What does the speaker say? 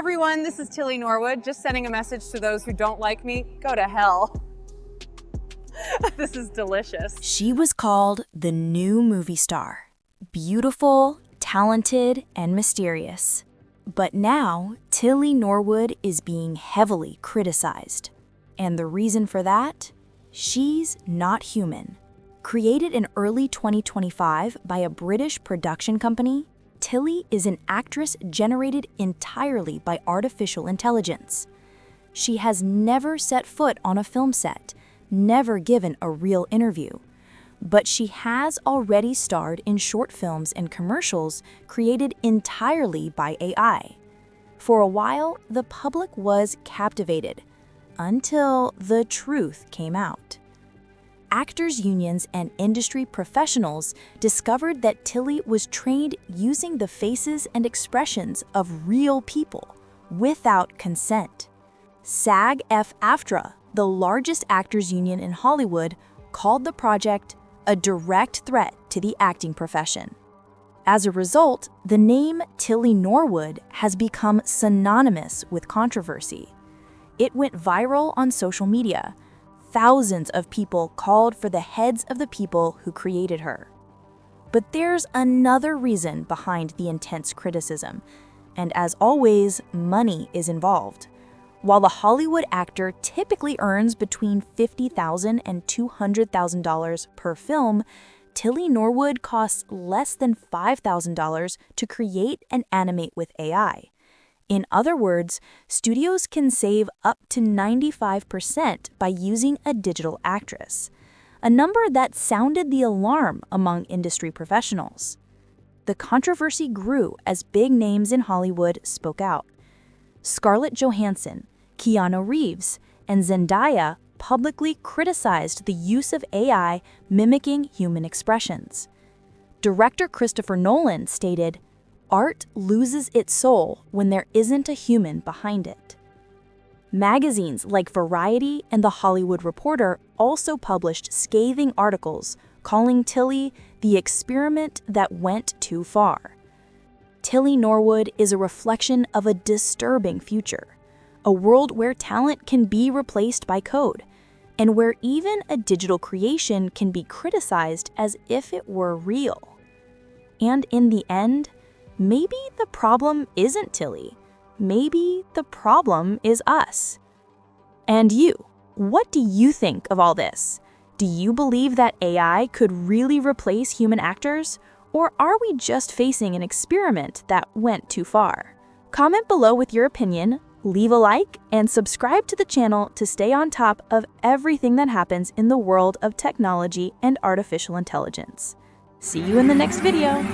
everyone, this is Tilly Norwood, just sending a message to those who don't like me. Go to hell. This is delicious. She was called the new movie star. Beautiful, talented, and mysterious. But now, Tilly Norwood is being heavily criticized. And the reason for that? She's not human. Created in early 2025 by a British production company, Tilly is an actress generated entirely by artificial intelligence. She has never set foot on a film set, never given a real interview. But she has already starred in short films and commercials created entirely by AI. For a while, the public was captivated, until the truth came out. Actors unions and industry professionals discovered that Tilly was trained using the faces and expressions of real people without consent. SAG-AFTRA, the largest actors union in Hollywood, called the project a direct threat to the acting profession. As a result, the name Tilly Norwood has become synonymous with controversy. It went viral on social media. Thousands of people called for the heads of the people who created her. But there's another reason behind the intense criticism, and as always, money is involved. While the Hollywood actor typically earns between $50,000 and $200,000 per film, Tilly Norwood costs less than $5,000 to create and animate with AI. In other words, studios can save up to 95% by using a digital actress, a number that sounded the alarm among industry professionals. The controversy grew as big names in Hollywood spoke out. Scarlett Johansson, Keanu Reeves, and Zendaya publicly criticized the use of AI mimicking human expressions. Director Christopher Nolan stated, "Art loses its soul when there isn't a human behind it." Magazines like Variety and The Hollywood Reporter also published scathing articles calling Tilly the experiment that went too far. Tilly Norwood is a reflection of a disturbing future, a world where talent can be replaced by code, and where even a digital creation can be criticized as if it were real. And in the end, maybe the problem isn't Tilly. Maybe the problem is us. And you, what do you think of all this? Do you believe that AI could really replace human actors? Or are we just facing an experiment that went too far? Comment below with your opinion, leave a like, and subscribe to the channel to stay on top of everything that happens in the world of technology and artificial intelligence. See you in the next video.